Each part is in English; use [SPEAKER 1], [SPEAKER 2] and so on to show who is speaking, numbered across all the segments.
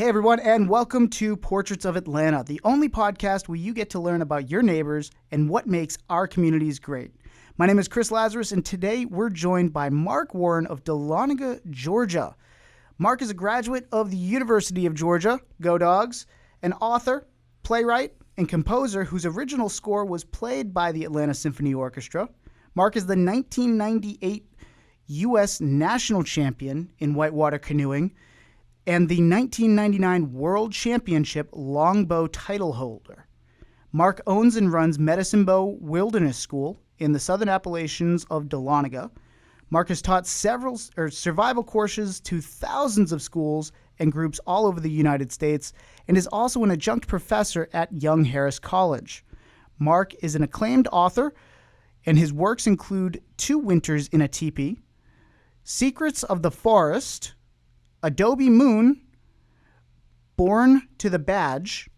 [SPEAKER 1] everyone, and welcome to Portraits of Atlanta, the only podcast where you get to learn about your neighbors and what makes our communities great. My name is Chris Lazarus, and today we're joined by Mark Warren of Dahlonega, Georgia. Mark is a graduate of the University of Georgia, Go Dogs, an author, playwright, and composer whose original score was played by the Atlanta Symphony Orchestra. Mark is the 1998 U.S. National Champion in whitewater canoeing and the 1999 World Championship longbow title holder. Mark owns and runs Medicinebow Wilderness School in the Southern Appalachians of Dahlonega. Mark has taught several survival courses to thousands of schools and groups all over the United States and is also an adjunct professor at Young Harris College. Mark is an acclaimed author, and his works include Two Winters in a Teepee, Secrets of the Forest, Adobe Moon, Born to the Badge,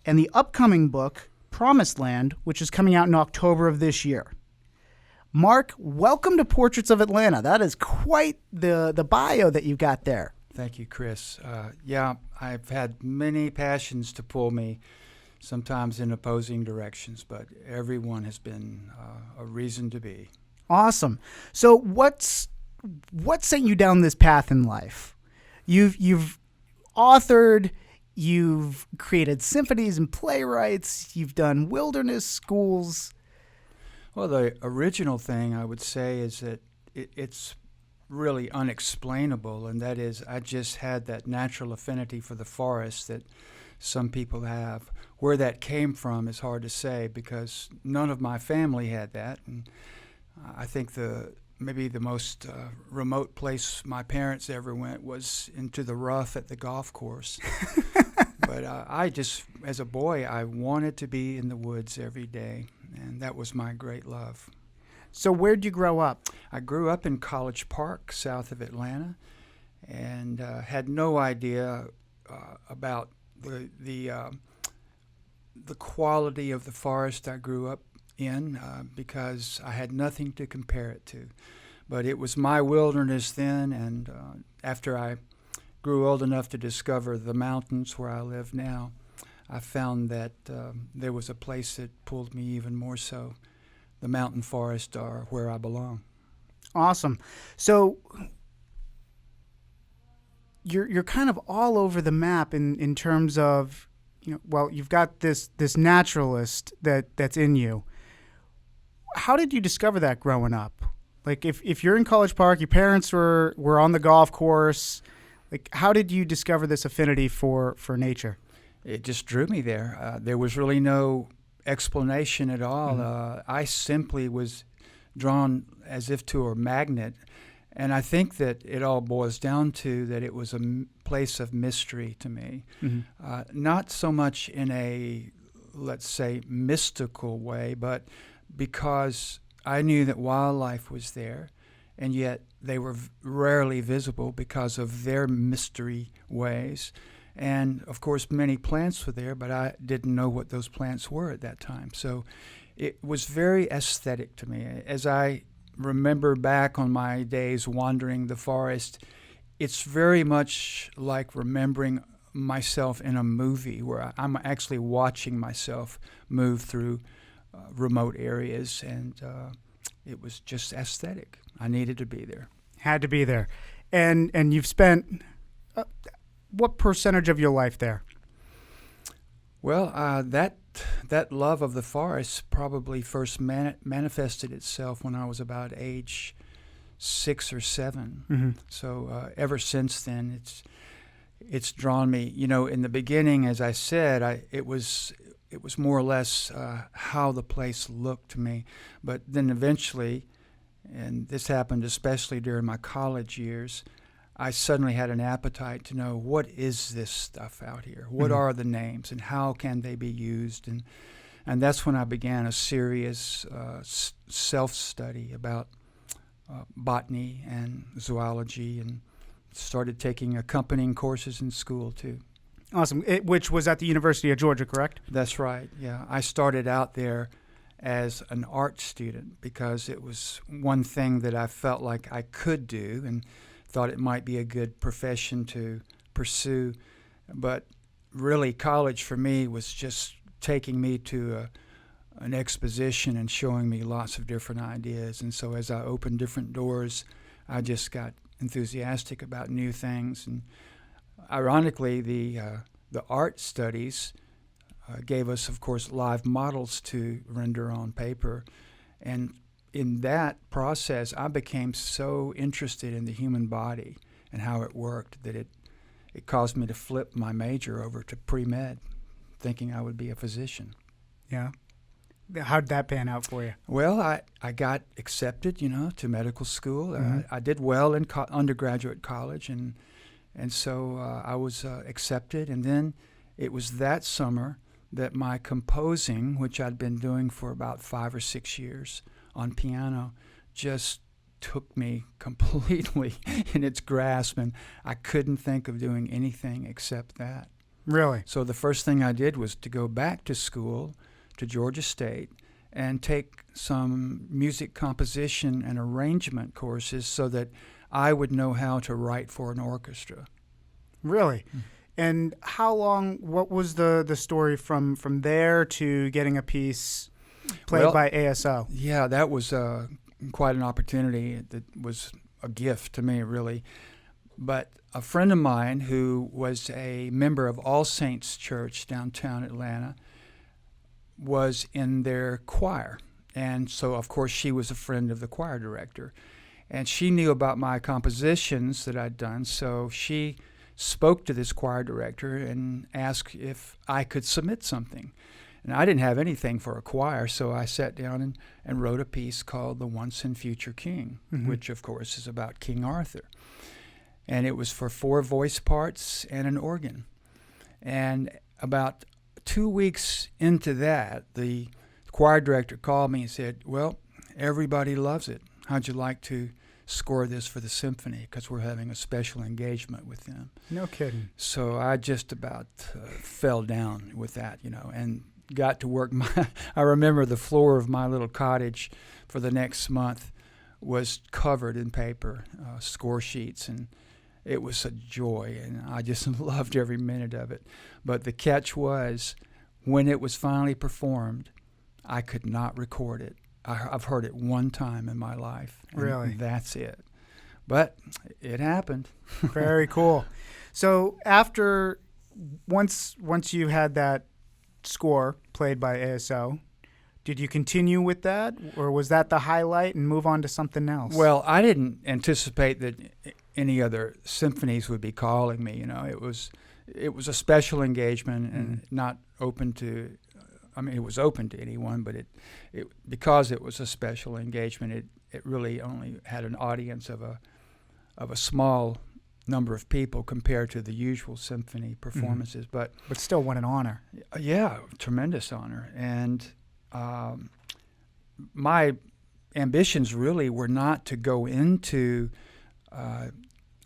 [SPEAKER 1] and the upcoming book, Promised Land, which is coming out in October of this year. Mark, welcome to Portraits of Atlanta. That is quite the bio that you've got there.
[SPEAKER 2] Thank you, Chris. I've had many passions to pull me, sometimes in opposing directions, but everyone has been a reason to be.
[SPEAKER 1] Awesome. So what sent you down this path in life? You've authored, you've created symphonies and playwrights, you've done wilderness schools.
[SPEAKER 2] Well, the original thing I would say is that it's really unexplainable, and that is I just had that natural affinity for the forest that some people have. Where that came from is hard to say because none of my family had that, and I think maybe the most remote place my parents ever went was into the rough at the golf course. But I just, as a boy, I wanted to be in the woods every day, and that was my great love.
[SPEAKER 1] So where'd you grow up?
[SPEAKER 2] I grew up in College Park, south of Atlanta, and had no idea about the quality of the forest I grew up in because I had nothing to compare it to. But it was my wilderness then, and after I grew old enough to discover the mountains where I live now, I found that there was a place that pulled me even more so. The mountain forests are where I belong.
[SPEAKER 1] Awesome. So you're kind of all over the map in terms of, you've got this naturalist that's in you. How did you discover that growing up? Like if you're in College Park, your parents were on the golf course, like how did you discover this affinity for nature?
[SPEAKER 2] It just drew me there. There was really no explanation at all.
[SPEAKER 1] Mm-hmm.
[SPEAKER 2] I simply was drawn as if to a magnet, and I think that it all boils down to that it was a place of mystery to me. Mm-hmm. Not so much in a, let's say, mystical way, but because I knew that wildlife was there, and yet they were rarely visible because of their mystery ways. And, of course, many plants were there, but I didn't know what those plants were at that time. So it was very aesthetic to me. As I remember back on my days wandering the forest, it's very much like remembering myself in a movie where I'm actually watching myself move through remote areas, and it was just aesthetic. I needed to be there.
[SPEAKER 1] Had to be there. And you've spent what percentage of your life there?
[SPEAKER 2] Well, that love of the forest probably first manifested itself when I was about age 6 or 7. Mm-hmm. So ever since then, it's drawn me. In the beginning, as I said, it was more or less how the place looked to me. But then eventually, and this happened especially during my college years, I suddenly had an appetite to know, what is this stuff out here? What mm-hmm. are the names and how can they be used? And that's when I began a serious self-study about botany and zoology, and started taking accompanying courses in school too.
[SPEAKER 1] Awesome. Which was at the University of Georgia, correct?
[SPEAKER 2] That's right, yeah. I started out there as an art student because it was one thing that I felt like I could do and thought it might be a good profession to pursue. But really, college for me was just taking me to an exposition and showing me lots of different ideas. And so as I opened different doors, I just got enthusiastic about new things. And ironically, the art studies gave us, of course, live models to render on paper. And in that process, I became so interested in the human body and how it worked that it caused me to flip my major over to pre-med, thinking I would be a physician.
[SPEAKER 1] Yeah. How'd that pan out for you?
[SPEAKER 2] Well, I got accepted, to medical school.
[SPEAKER 1] Mm-hmm.
[SPEAKER 2] I did well in undergraduate college, and so I was accepted. And then it was that summer that my composing, which I'd been doing for about 5 or 6 years on piano, just took me completely in its grasp, and I couldn't think of doing anything except that.
[SPEAKER 1] Really?
[SPEAKER 2] So the first thing I did was to go back to school, to Georgia State, and take some music composition and arrangement courses so that I would know how to write for an orchestra.
[SPEAKER 1] Really? Mm. And how long, what was the story from there to getting a piece played by ASO?
[SPEAKER 2] Yeah, that was quite an opportunity. That was a gift to me, really. But a friend of mine who was a member of All Saints Church downtown Atlanta was in their choir. And so, of course, she was a friend of the choir director. And she knew about my compositions that I'd done, so she spoke to this choir director and asked if I could submit something. And I didn't have anything for a choir, so I sat down and wrote a piece called The Once and Future King, mm-hmm. which, of course, is about King Arthur. And it was for 4 voice parts and an organ. And about 2 weeks into that, the choir director called me and said, well, everybody loves it. How'd you like to score this for the symphony? Because we're having a special engagement with them.
[SPEAKER 1] No kidding.
[SPEAKER 2] So I just about fell down with that, and got to work. I remember the floor of my little cottage for the next month was covered in paper, score sheets, and it was a joy, and I just loved every minute of it. But the catch was, when it was finally performed, I could not record it. I've heard it one time in my life.
[SPEAKER 1] Really?
[SPEAKER 2] That's it. But it happened.
[SPEAKER 1] Very cool. So once you had that score played by ASO, did you continue with that, or was that the highlight and move on to something else?
[SPEAKER 2] Well, I didn't anticipate that any other symphonies would be calling me. It was a special engagement and not open to. I mean, it was open to anyone, but it because it was a special engagement, it really only had an audience of a small number of people compared to the usual symphony performances.
[SPEAKER 1] Mm-hmm. But still, what an honor!
[SPEAKER 2] Yeah, tremendous honor. And my ambitions really were not to go into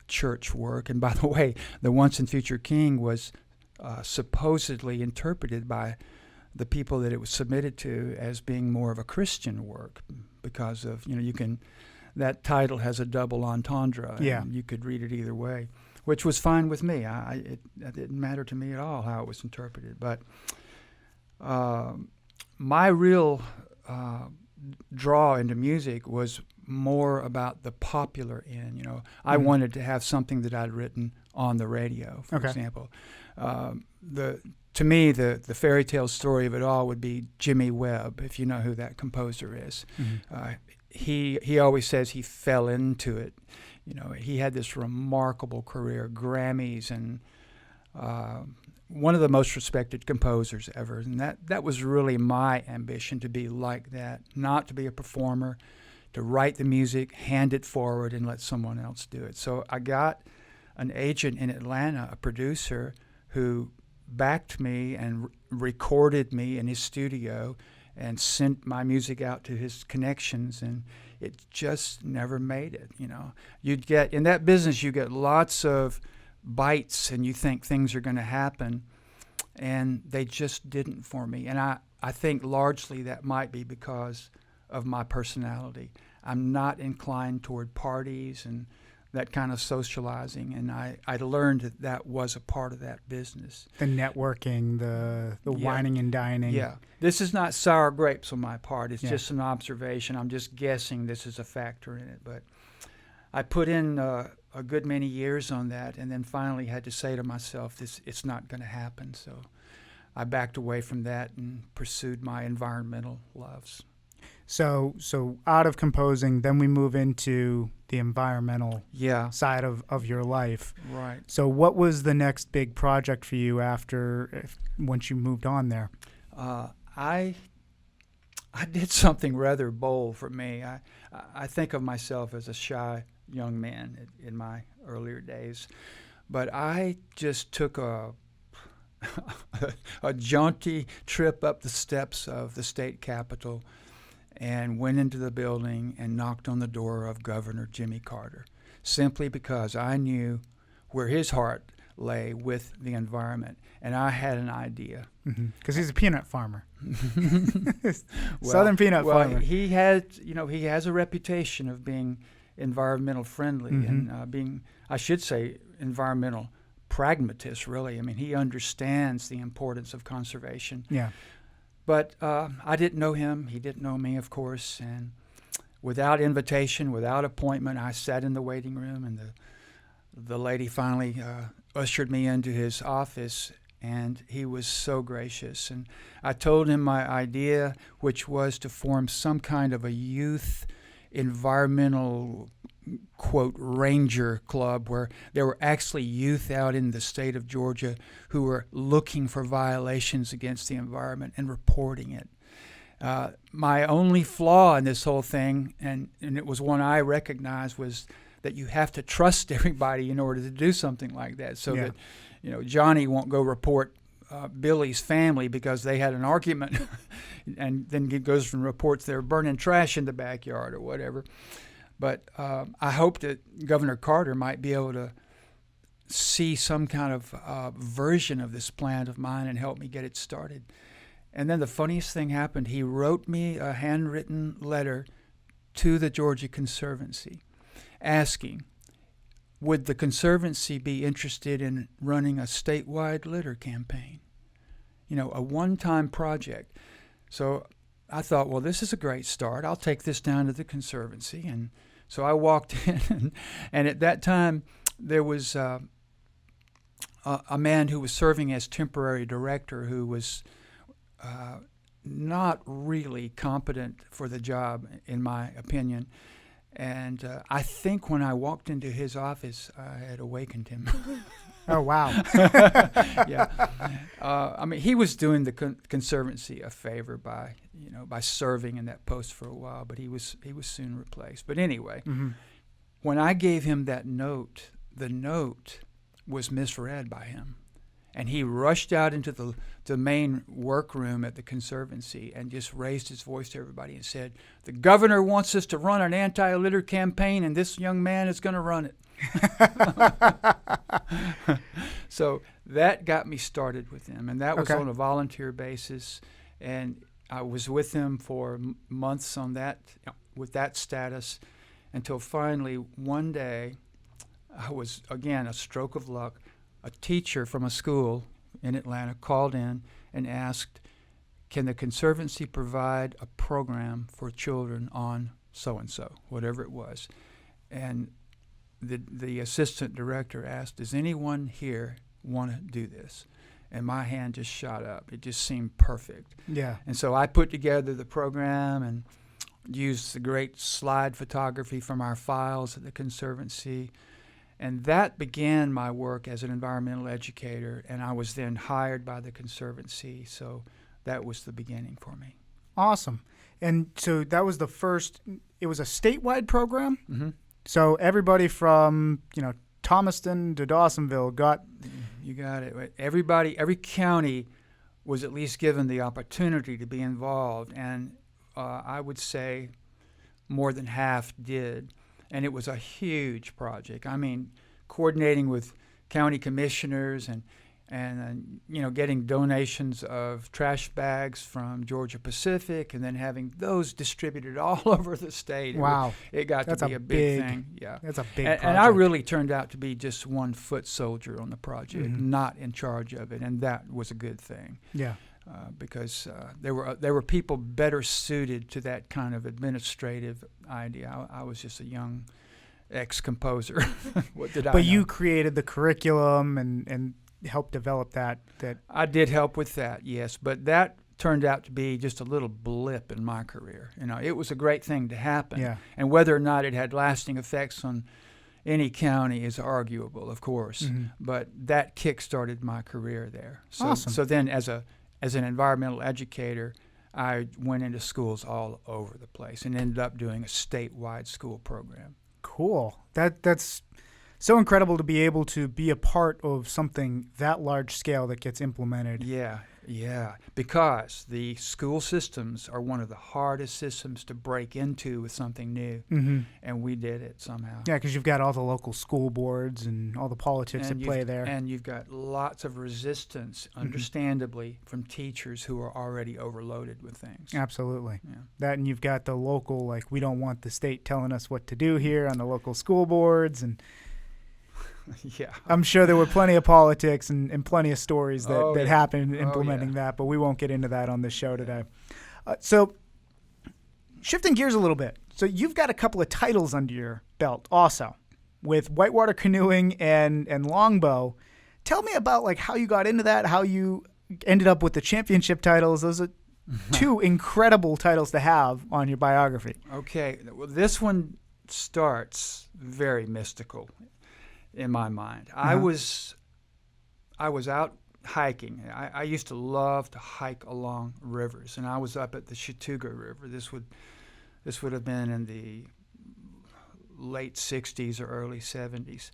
[SPEAKER 2] church work. And by the way, The Once and Future King was supposedly interpreted by the people that it was submitted to as being more of a Christian work because of, that title has a double entendre.
[SPEAKER 1] Yeah.
[SPEAKER 2] And you could read it either way, which was fine with me. It didn't matter to me at all how it was interpreted. But my real draw into music was more about the popular end. I wanted to have something that I'd written on the radio, for example. To me, the fairy tale story of it all would be Jimmy Webb, if you know who that composer is. Mm-hmm. He always says he fell into it. He had this remarkable career, Grammys, and one of the most respected composers ever. And that was really my ambition, to be like that, not to be a performer, to write the music, hand it forward, and let someone else do it. So I got an agent in Atlanta, a producer, who backed me and recorded me in his studio and sent my music out to his connections, and it just never made it. You'd get, in that business, you get lots of bites and you think things are going to happen, and they just didn't for me. And I think largely that might be because of my personality. I'm not inclined toward parties and that kind of socializing, and I learned that was a part of that business.
[SPEAKER 1] The networking, the whining and dining.
[SPEAKER 2] Yeah. This is not sour grapes on my part. It's
[SPEAKER 1] Yeah.
[SPEAKER 2] just an observation. I'm just guessing this is a factor in it. But I put in a good many years on that, and then finally had to say to myself, it's not going to happen. So I backed away from that and pursued my environmental loves.
[SPEAKER 1] So out of composing, then we move into the environmental
[SPEAKER 2] Yeah.
[SPEAKER 1] side of your life.
[SPEAKER 2] Right.
[SPEAKER 1] So what was the next big project for you once you moved on there?
[SPEAKER 2] I did something rather bold for me. I think of myself as a shy young man in my earlier days, but I just took a jaunty trip up the steps of the state capitol and went into the building and knocked on the door of Governor Jimmy Carter, simply because I knew where his heart lay with the environment, and I had an idea.
[SPEAKER 1] Because he's a peanut farmer. Southern peanut farmer.
[SPEAKER 2] He has a reputation of being environmental friendly and being, I should say, environmental pragmatist, really. I mean, he understands the importance of conservation.
[SPEAKER 1] Yeah.
[SPEAKER 2] But I didn't know him. He didn't know me, of course. And without invitation, without appointment, I sat in the waiting room, and the lady finally ushered me into his office, and he was so gracious. And I told him my idea, which was to form some kind of a youth environmental, quote, ranger club, where there were actually youth out in the state of Georgia who were looking for violations against the environment and reporting it. My only flaw in this whole thing, and it was one I recognized, was that you have to trust everybody in order to do something like that, so that Johnny won't go report Billy's family because they had an argument, and then it goes and reports they're burning trash in the backyard or whatever. But I hope that Governor Carter might be able to see some kind of version of this plan of mine and help me get it started. And then the funniest thing happened. He wrote me a handwritten letter to the Georgia Conservancy asking, would the Conservancy be interested in running a statewide litter campaign? A one-time project. So I thought, well, this is a great start. I'll take this down to the Conservancy. And so I walked in, and at that time there was a man who was serving as temporary director who was not really competent for the job, in my opinion. And I think when I walked into his office, I had awakened him.
[SPEAKER 1] Oh, wow.
[SPEAKER 2] Yeah. I mean, he was doing the Conservancy a favor by serving in that post for a while, but he was soon replaced. But anyway, when I gave him that note, the note was misread by him. And he rushed out into the main workroom at the Conservancy and just raised his voice to everybody and said, the governor wants us to run an anti-litter campaign, and this young man is going to run it. So that got me started with him, and that was on a volunteer basis. And I was with him for months on that, with that status, until finally one day, I was, again, a stroke of luck, a teacher from a school in Atlanta called in and asked, can the Conservancy provide a program for children on so-and-so, whatever it was? And the assistant director asked, does anyone here want to do this? And my hand just shot up. It just seemed perfect.
[SPEAKER 1] Yeah.
[SPEAKER 2] And so I put together the program and used the great slide photography from our files at the Conservancy. And that began my work as an environmental educator, and I was then hired by the Conservancy, so that was the beginning for me.
[SPEAKER 1] Awesome. And so that was the first, it was a statewide program?
[SPEAKER 2] Mm-hmm.
[SPEAKER 1] So everybody from, Thomaston to Dawsonville got...
[SPEAKER 2] You got it. Everybody, every county was at least given the opportunity to be involved, and I would say more than half did. And it was a huge project. I mean, coordinating with county commissioners and and getting donations of trash bags from Georgia Pacific, and then having those distributed all over the state.
[SPEAKER 1] Wow.
[SPEAKER 2] It got to be a big thing. Yeah,
[SPEAKER 1] that's a big
[SPEAKER 2] and
[SPEAKER 1] project.
[SPEAKER 2] I really turned out to be just one foot soldier on the project, not in charge of it, and that was a good thing.
[SPEAKER 1] Yeah.
[SPEAKER 2] Because there were people better suited to that kind of administrative idea. I was just a young ex-composer. What did I know?
[SPEAKER 1] But you created the curriculum and helped develop that.
[SPEAKER 2] I did help with that, yes, but that turned out to be just a little blip in my career. It was a great thing to happen, and whether or not it had lasting effects on any county is arguable, of course. But that kick-started my career there.
[SPEAKER 1] Awesome.
[SPEAKER 2] So then, as an environmental educator, I went into schools all over the place and ended up doing a statewide school program.
[SPEAKER 1] Cool. That's so incredible to be able to be a part of something that large scale that gets implemented.
[SPEAKER 2] Yeah, because the school systems are one of the hardest systems to break into with something new, and we did it somehow.
[SPEAKER 1] Yeah, because you've got all the local school boards and all the politics that play there.
[SPEAKER 2] And you've got lots of resistance, understandably, from teachers who are already overloaded with things.
[SPEAKER 1] Absolutely.
[SPEAKER 2] Yeah.
[SPEAKER 1] That, and you've got the local, we don't want the state telling us what to do here on the local school boards, and
[SPEAKER 2] yeah,
[SPEAKER 1] I'm sure there were plenty of politics and plenty of stories that happened implementing that, but we won't get into that on this show today. So shifting gears a little bit. So you've got a couple of titles under your belt also with whitewater canoeing and longbow. Tell me about how you got into that, how you ended up with the championship titles. Those are two incredible titles to have on your biography.
[SPEAKER 2] Okay. Well, this one starts very mystical in my mind. I was out hiking. I used to love to hike along rivers, and I was up at the Chattooga River. This would have been in the late 60s or early 70s.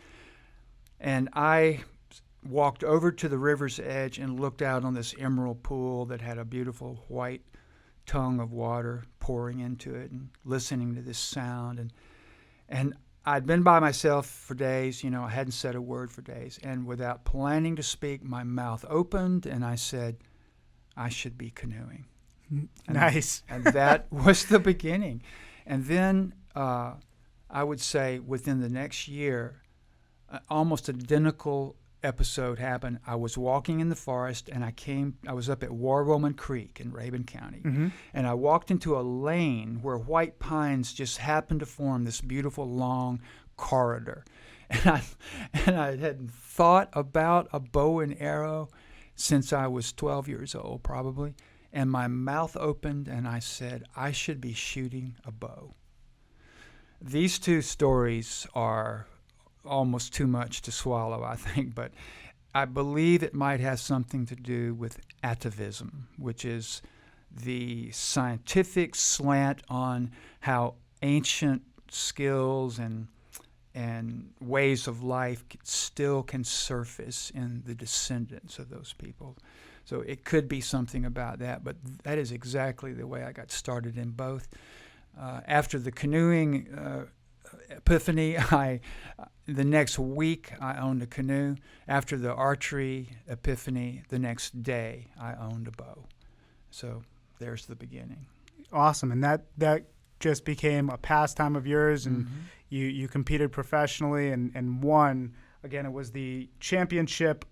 [SPEAKER 2] And I walked over to the river's edge and looked out on this emerald pool that had a beautiful white tongue of water pouring into it, and listening to this sound. And I'd been by myself for days, I hadn't said a word for days, and without planning to speak, my mouth opened and I said, I should be canoeing.
[SPEAKER 1] Nice.
[SPEAKER 2] And that was the beginning. And then I would say within the next year, almost identical episode happened. I was walking in the forest, and I was up at War Woman Creek in Rabun County, and I walked into a lane where white pines just happened to form this beautiful long corridor. And I hadn't thought about a bow and arrow since I was 12 years old, probably, and my mouth opened, and I said, I should be shooting a bow. These two stories are almost too much to swallow, I think, but I believe it might have something to do with atavism, which is the scientific slant on how ancient skills and ways of life still can surface in the descendants of those people. So it could be something about that, but that is exactly the way I got started in both. After the canoeing epiphany, the next week I owned a canoe. After the archery epiphany, the next day I owned a bow. So there's the beginning.
[SPEAKER 1] Awesome. And that just became a pastime of yours, and you competed professionally and won. Again, it was the championship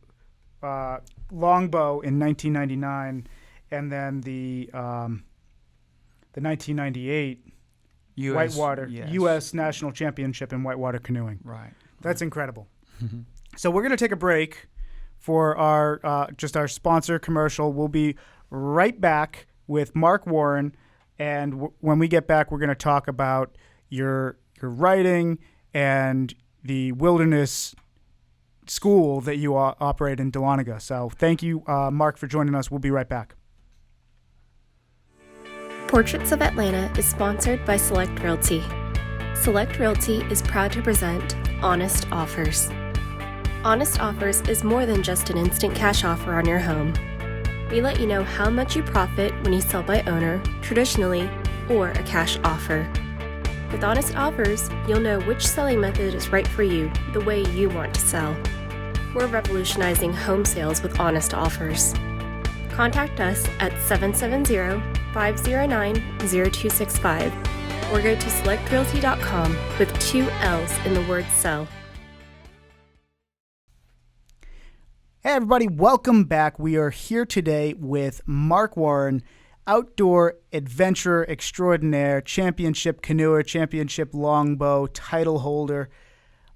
[SPEAKER 1] longbow in 1999, and then the 1998 whitewater U.S. National Championship in whitewater canoeing.
[SPEAKER 2] Right.
[SPEAKER 1] That's incredible. So we're going to take a break for our sponsor commercial. We'll be right back with Mark Warren, and when we get back, we're going to talk about your writing and the wilderness school that you operate in Dahlonega. So thank you, Mark, for joining us. We'll be right back.
[SPEAKER 3] Portraits of Atlanta is sponsored by Select Realty. Select Realty is proud to present Honest Offers. Honest Offers is more than just an instant cash offer on your home. We let you know how much you profit when you sell by owner, traditionally, or a cash offer. With Honest Offers, you'll know which selling method is right for you, the way you want to sell. we're revolutionizing home sales with honest offers. Contact us at 770-509-0265 or go to selectrealty.com with 2 L's in the word sell.
[SPEAKER 1] Hey everybody, welcome back. We are here today with Mark Warren, outdoor adventurer extraordinaire, championship canoeer, championship longbow title holder.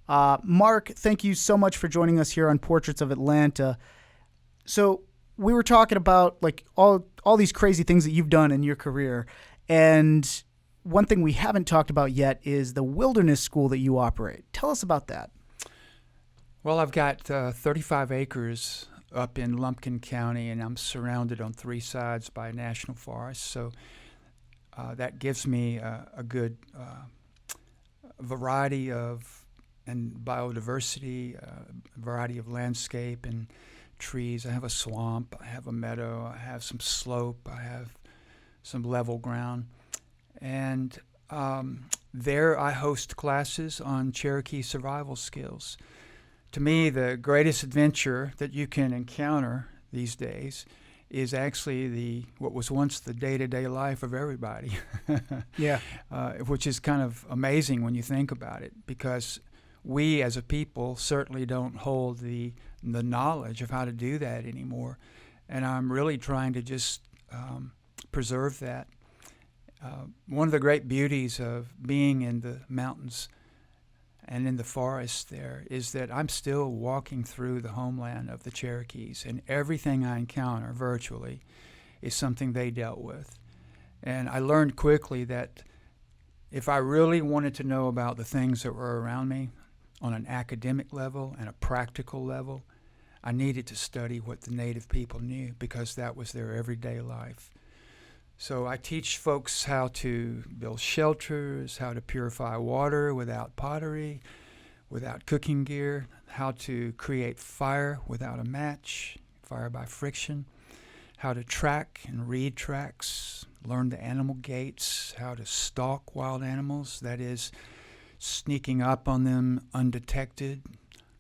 [SPEAKER 1] Mark, thank you so much for joining us here on Portraits of Atlanta. So we were talking about like all these crazy things that you've done in your career, and one thing we haven't talked about yet is the wilderness school that you operate. Tell us about that.
[SPEAKER 2] Well, I've got 35 acres up in Lumpkin County, and I'm surrounded on 3 sides by national forests. So that gives me a good variety of and biodiversity, variety of landscape and trees. I have a swamp, I have a meadow, I have some slope, I have some level ground. And there I host classes on Cherokee survival skills. To me, the greatest adventure that you can encounter these days is actually what was once the day-to-day life of everybody.
[SPEAKER 1] Yeah.
[SPEAKER 2] Which is kind of amazing when you think about it, because we as a people certainly don't hold the knowledge of how to do that anymore. And I'm really trying to just preserve that. One of the great beauties of being in the mountains and in the forest there is that I'm still walking through the homeland of the Cherokees, and everything I encounter virtually is something they dealt with. And I learned quickly that if I really wanted to know about the things that were around me on an academic level and a practical level, I needed to study what the native people knew, because that was their everyday life. So I teach folks how to build shelters, how to purify water without pottery, without cooking gear, how to create fire without a match, fire by friction, how to track and read tracks, learn the animal gaits, how to stalk wild animals, that is, sneaking up on them undetected,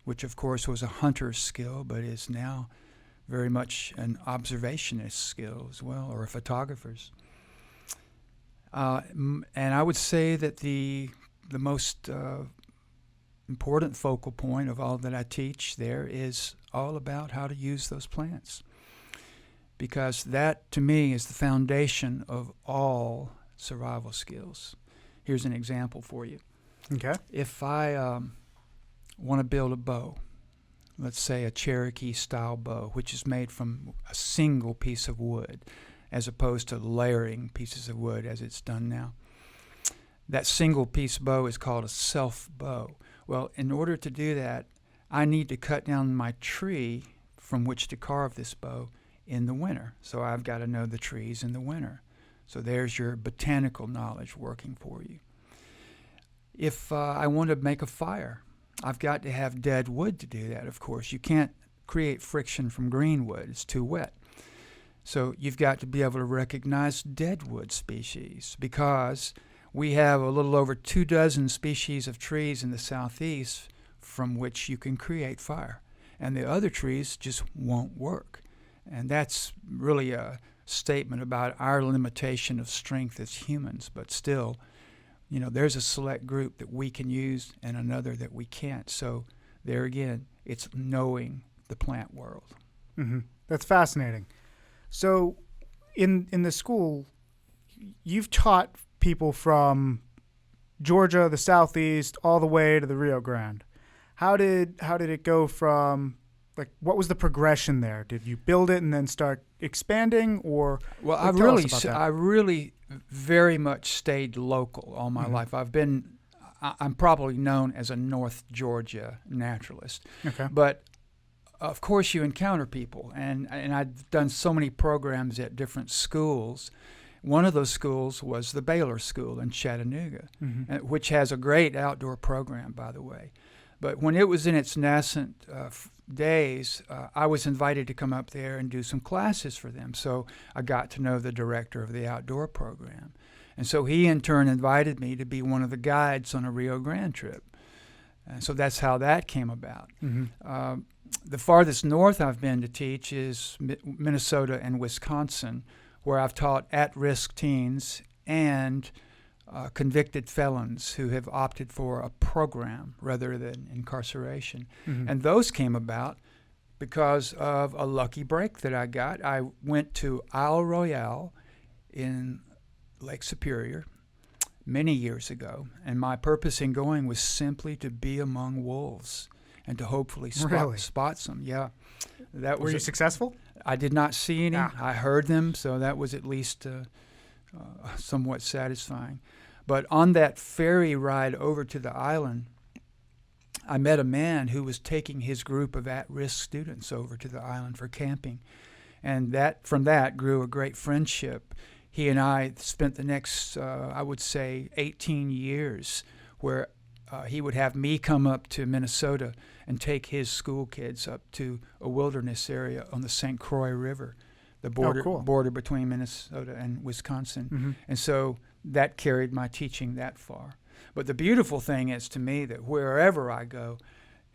[SPEAKER 2] which of course was a hunter's skill, but is now very much an observationist skill as well, or a photographer's. And I would say that the most important focal point of all that I teach there is all about how to use those plants, because that to me is the foundation of all survival skills. Here's an example for you.
[SPEAKER 1] Okay.
[SPEAKER 2] If I want to build a bow, let's say a Cherokee-style bow, which is made from a single piece of wood, as opposed to layering pieces of wood as it's done now. That single-piece bow is called a self-bow. Well, in order to do that, I need to cut down my tree from which to carve this bow in the winter. So I've got to know the trees in the winter. So there's your botanical knowledge working for you. If I want to make a fire, I've got to have dead wood to do that, of course. You can't create friction from green wood. It's too wet. So you've got to be able to recognize dead wood species, because we have a little over 24 species of trees in the southeast from which you can create fire. And the other trees just won't work. And that's really a statement about our limitation of strength as humans, but still, you know, there's a select group that we can use and another that we can't. So there again, it's knowing the plant world.
[SPEAKER 1] Mm-hmm. That's fascinating. So in the school, you've taught people from Georgia, the Southeast, all the way to the Rio Grande. How did it go from, like, what was the progression there? Did you build it and then start expanding, or?
[SPEAKER 2] Well,
[SPEAKER 1] I
[SPEAKER 2] really very much stayed local all my life. I'm probably known as a North Georgia naturalist.
[SPEAKER 1] Okay.
[SPEAKER 2] But of course you encounter people, and I've done so many programs at different schools. One of those schools was the Baylor School in Chattanooga, which has a great outdoor program, by the way. But when it was in its nascent days, I was invited to come up there and do some classes for them. So I got to know the director of the outdoor program. And so he, in turn, invited me to be one of the guides on a Rio Grande trip. And so that's how that came about. The farthest north I've been to teach is Minnesota and Wisconsin, where I've taught at-risk teens and convicted felons who have opted for a program rather than incarceration.
[SPEAKER 1] Mm-hmm.
[SPEAKER 2] And those came about because of a lucky break that I got. I went to Isle Royale in Lake Superior many years ago, and my purpose in going was simply to be among wolves and to hopefully spot some. Yeah.
[SPEAKER 1] Were you successful?
[SPEAKER 2] I did not see any.
[SPEAKER 1] Ah.
[SPEAKER 2] I heard them, so that was at least somewhat satisfying. But on that ferry ride over to the island, I met a man who was taking his group of at-risk students over to the island for camping. And from that grew a great friendship. He and I spent the next, I would say, 18 years where he would have me come up to Minnesota and take his school kids up to a wilderness area on the St. Croix River, the border between Minnesota and Wisconsin.
[SPEAKER 1] Mm-hmm.
[SPEAKER 2] And so that carried my teaching that far. But the beautiful thing is to me that wherever I go,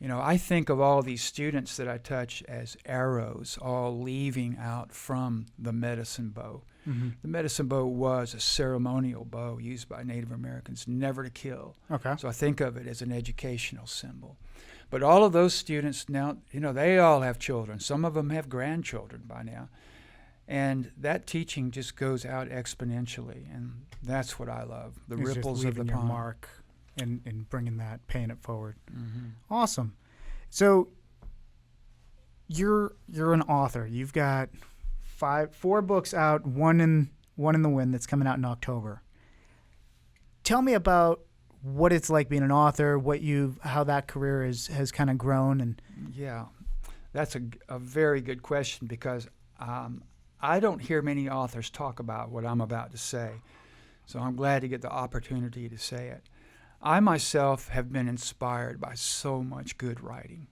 [SPEAKER 2] I think of all these students that I touch as arrows all leaving out from the Medicinebow.
[SPEAKER 1] Mm-hmm.
[SPEAKER 2] The Medicinebow was a ceremonial bow used by Native Americans, never to kill.
[SPEAKER 1] Okay.
[SPEAKER 2] So I think of it as an educational symbol. But all of those students now, they all have children. Some of them have grandchildren by now. And that teaching just goes out exponentially, and that's what I love, the
[SPEAKER 1] It's
[SPEAKER 2] ripples
[SPEAKER 1] just
[SPEAKER 2] of the
[SPEAKER 1] leaving your
[SPEAKER 2] pond.
[SPEAKER 1] mark and bringing that, paying it forward.
[SPEAKER 2] Mm-hmm.
[SPEAKER 1] Awesome. So you're an author. You've got 4 books out, one in the wind that's coming out in October. Tell me about what it's like being an author, how that career has kind of grown. And
[SPEAKER 2] Yeah, that's a very good question because I don't hear many authors talk about what I'm about to say, so I'm glad to get the opportunity to say it. I myself have been inspired by so much good writing.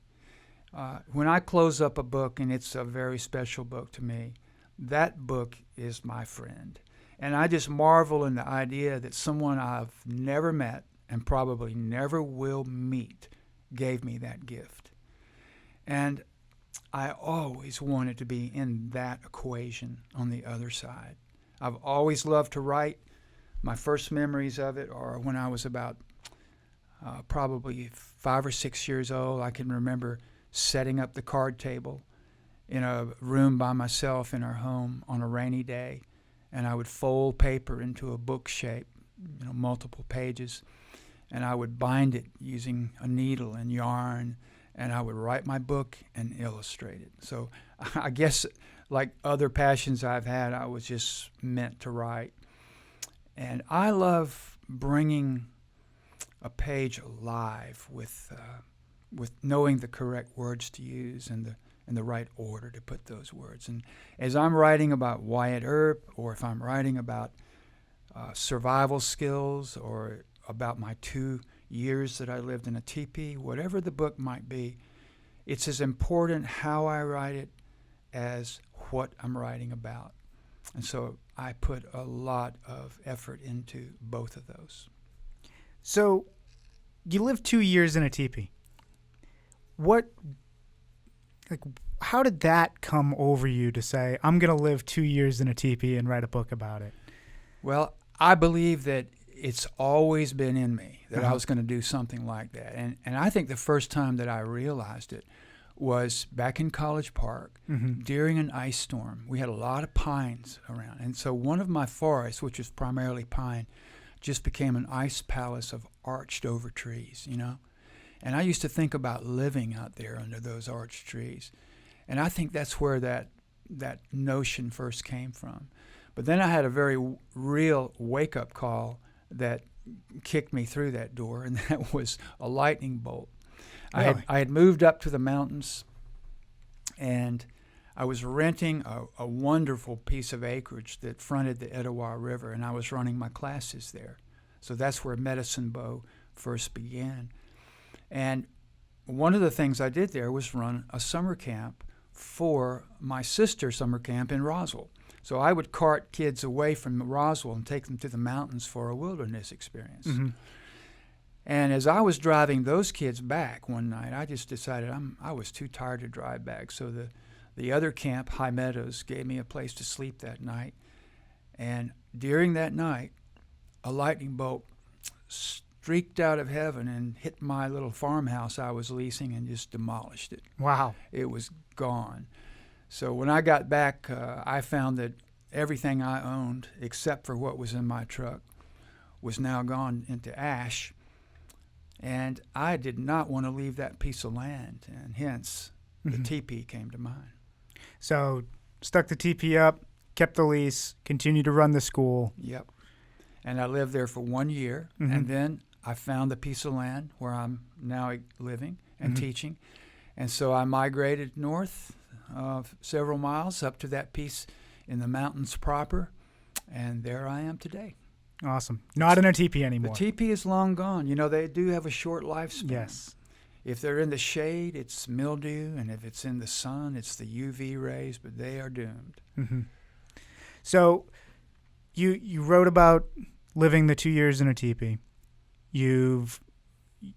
[SPEAKER 2] When I close up a book, and it's a very special book to me, that book is my friend. And I just marvel in the idea that someone I've never met and probably never will meet gave me that gift. And I always wanted to be in that equation on the other side. I've always loved to write. My first memories of it are when I was about probably 5 or 6 years old. I can remember setting up the card table in a room by myself in our home on a rainy day, and I would fold paper into a book shape, multiple pages, and I would bind it using a needle and yarn, and I would write my book and illustrate it. So I guess like other passions I've had, I was just meant to write. And I love bringing a page alive with knowing the correct words to use and the right order to put those words. And as I'm writing about Wyatt Earp, or if I'm writing about survival skills, or about my 2 years that I lived in a teepee, whatever the book might be, it's as important how I write it as what I'm writing about. And so I put a lot of effort into both of those.
[SPEAKER 1] so you lived 2 years in a teepee. How did that come over you to say, I'm going to live 2 years in a teepee and write a book about it?
[SPEAKER 2] Well, I believe that it's always been in me that I was going to do something like that. And I think the first time that I realized it was back in College Park during an ice storm. We had a lot of pines around. And so one of my forests, which was primarily pine, just became an ice palace of arched over trees, And I used to think about living out there under those arched trees. And I think that's where that notion first came from. But then I had a very real wake-up call that kicked me through that door, and that was a lightning bolt.
[SPEAKER 1] Really?
[SPEAKER 2] I had moved up to the mountains, and I was renting a wonderful piece of acreage that fronted the Etowah River, and I was running my classes there. So that's where Medicinebow first began. And one of the things I did there was run a summer camp for my sister's summer camp in Roswell. So I would cart kids away from Roswell and take them to the mountains for a wilderness experience. And as I was driving those kids back one night, I just decided I was too tired to drive back. So the other camp, High Meadows, gave me a place to sleep that night. And during that night, a lightning bolt streaked out of heaven and hit my little farmhouse I was leasing and just demolished it.
[SPEAKER 1] Wow.
[SPEAKER 2] It was gone. So when I got back, I found that everything I owned, except for what was in my truck, was now gone into ash. And I did not want to leave that piece of land, and hence the teepee came to mind.
[SPEAKER 1] So stuck the teepee up, kept the lease, continued to run the school.
[SPEAKER 2] Yep. And I lived there for 1 year, and then I found the piece of land where I'm now living and teaching. And so I migrated north several miles up to that piece in the mountains proper, and there I am today.
[SPEAKER 1] Awesome. Not in a teepee anymore.
[SPEAKER 2] The teepee is long gone. You know, they do have a short lifespan.
[SPEAKER 1] Yes.
[SPEAKER 2] If they're in the shade, it's mildew, and if it's in the sun, it's the UV rays, but they are doomed.
[SPEAKER 1] So you wrote about living the 2 years in a teepee.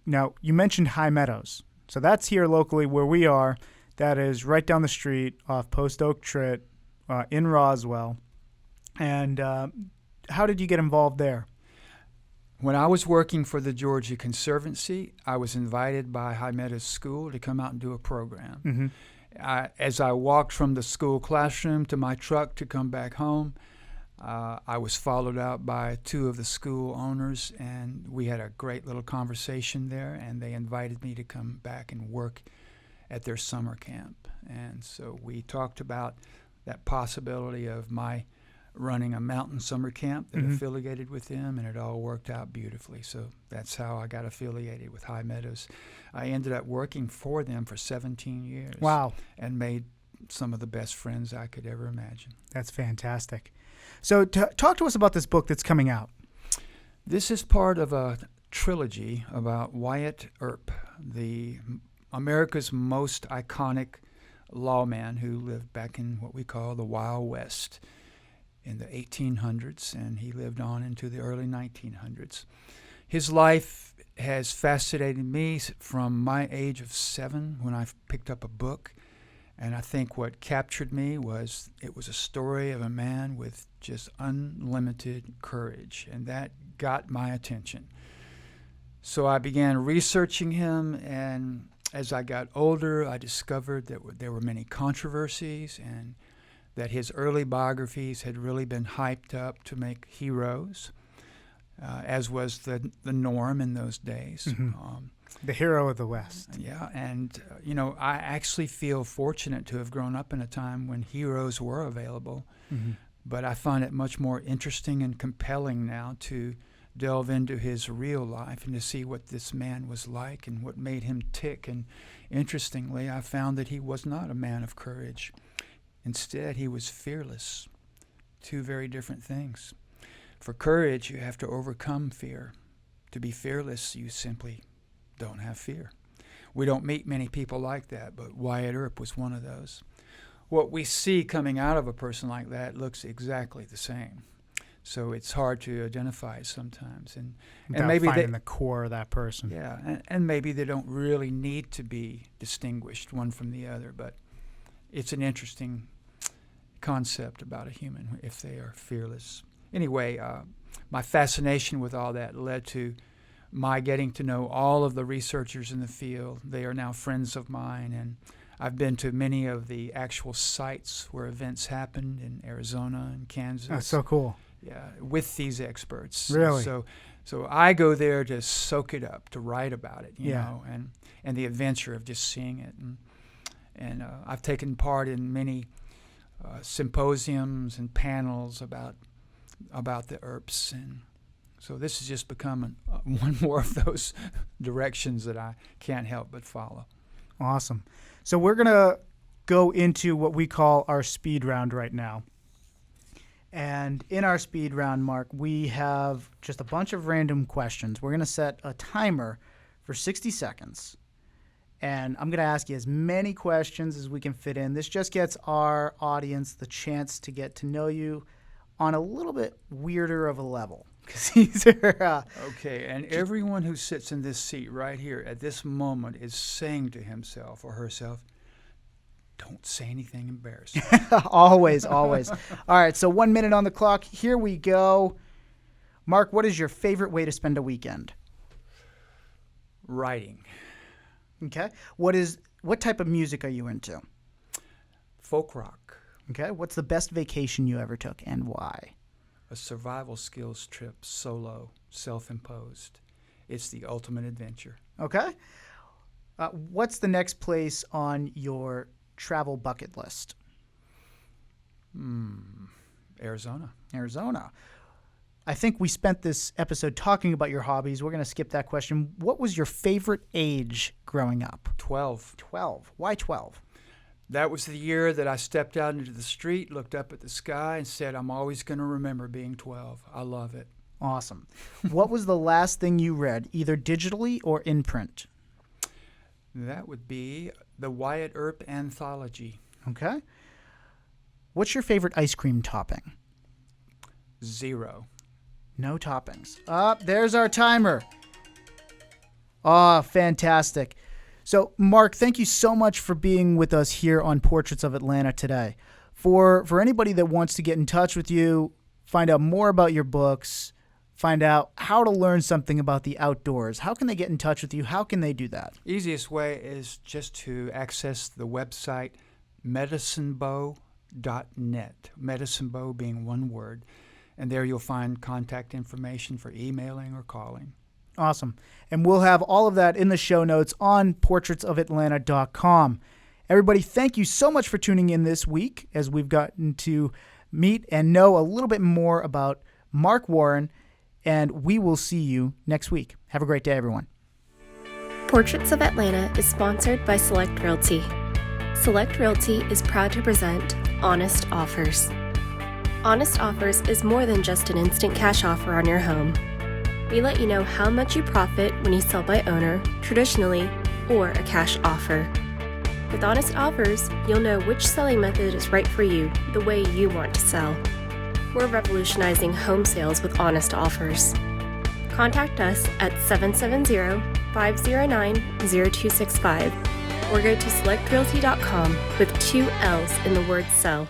[SPEAKER 1] Now, you mentioned High Meadows. So that's here locally where we are. That is right down the street off Post Oak Tritt in Roswell. And how did you get involved there?
[SPEAKER 2] When I was working for the Georgia Conservancy, I was invited by High Meadows School to come out and do a program. As I walked from the school classroom to my truck to come back home, I was followed out by two of the school owners, and we had a great little conversation there, and they invited me to come back and work at their summer camp. And so we talked about that possibility of my running a mountain summer camp that affiliated with them, and it all worked out beautifully. So that's how I got affiliated with High Meadows. I ended up working for them for 17 years.
[SPEAKER 1] Wow.
[SPEAKER 2] And made some of the best friends I could ever imagine.
[SPEAKER 1] That's fantastic. So talk to us about this book that's coming out.
[SPEAKER 2] This is part of a trilogy about Wyatt Earp, the America's most iconic lawman who lived back in what we call the Wild West in the 1800s, and he lived on into the early 1900s. His life has fascinated me from my age of 7 when I picked up a book, and I think what captured me was it was a story of a man with just unlimited courage, and that got my attention. So I began researching him, and as I got older, I discovered that there were many controversies and that his early biographies had really been hyped up to make heroes, as was the norm in those days.
[SPEAKER 1] The hero of the West.
[SPEAKER 2] Yeah, and I actually feel fortunate to have grown up in a time when heroes were available, but I find it much more interesting and compelling now to delve into his real life and to see what this man was like and what made him tick. And interestingly, I found that he was not a man of courage. Instead, he was fearless. Two very different things. For courage, you have to overcome fear. To be fearless, you simply don't have fear. We don't meet many people like that, but Wyatt Earp was one of those. What we see coming out of a person like that looks exactly the same. So it's hard to identify sometimes. And maybe
[SPEAKER 1] finding the core of that person.
[SPEAKER 2] Yeah, and maybe they don't really need to be distinguished one from the other, but it's an interesting concept about a human if they are fearless. Anyway, my fascination with all that led to my getting to know all of the researchers in the field. They are now friends of mine, and I've been to many of the actual sites where events happened in Arizona and Kansas.
[SPEAKER 1] That's so cool.
[SPEAKER 2] Yeah, with these experts.
[SPEAKER 1] Really?
[SPEAKER 2] So I go there to soak it up, to write about it, you know, and the adventure of just seeing it. And I've taken part in many symposiums and panels about the Earps, and so this has just become one more of those directions that I can't help but follow.
[SPEAKER 1] Awesome. So we're going to go into what we call our speed round right now. And in our speed round, Mark, we have just a bunch of random questions. We're going to set a timer for 60 seconds. And I'm going to ask you as many questions as we can fit in. This just gets our audience the chance to get to know you on a little bit weirder of a level, because he's
[SPEAKER 2] Okay, and everyone who sits in this seat right here at this moment is saying to himself or herself, don't say anything embarrassing.
[SPEAKER 1] always. All right, so 1 minute on the clock. Here we go. Mark, what is your favorite way to spend a weekend?
[SPEAKER 2] Writing.
[SPEAKER 1] Okay. What type of music are you into?
[SPEAKER 2] Folk rock.
[SPEAKER 1] Okay. What's the best vacation you ever took and why?
[SPEAKER 2] A survival skills trip, solo, self-imposed. It's the ultimate adventure.
[SPEAKER 1] Okay. What's the next place on your travel bucket list?
[SPEAKER 2] Arizona.
[SPEAKER 1] I think we spent this episode talking about your hobbies. We're going to skip that question. What was your favorite age growing up?
[SPEAKER 2] 12.
[SPEAKER 1] 12. Why 12?
[SPEAKER 2] That was the year that I stepped out into the street, looked up at the sky, and said, I'm always going to remember being 12. I love it.
[SPEAKER 1] Awesome. What was the last thing you read, either digitally or in print?
[SPEAKER 2] That would be the Wyatt Earp anthology.
[SPEAKER 1] Okay. What's your favorite ice cream topping?
[SPEAKER 2] 0.
[SPEAKER 1] No toppings. There's our timer. Fantastic. So, Mark, thank you so much for being with us here on Portraits of Atlanta today. For anybody that wants to get in touch with you, find out more about your books, find out how to learn something about the outdoors, how can they get in touch with you? How can they do that?
[SPEAKER 2] Easiest way is just to access the website Medicinebow.net. Medicinebow being one word. And there you'll find contact information for emailing or calling.
[SPEAKER 1] Awesome. And we'll have all of that in the show notes on portraitsofatlanta.com. Everybody, thank you so much for tuning in this week as we've gotten to meet and know a little bit more about Mark Warren, and we will see you next week. Have a great day, everyone.
[SPEAKER 3] Portraits of Atlanta is sponsored by Select Realty. Select Realty is proud to present Honest Offers. Honest Offers is more than just an instant cash offer on your home. We let you know how much you profit when you sell by owner, traditionally, or a cash offer. With Honest Offers, you'll know which selling method is right for you, the way you want to sell. We're revolutionizing home sales with Honest Offers. Contact us at 770-509-0265 or go to selectrealty.com with 2 L's in the word sell.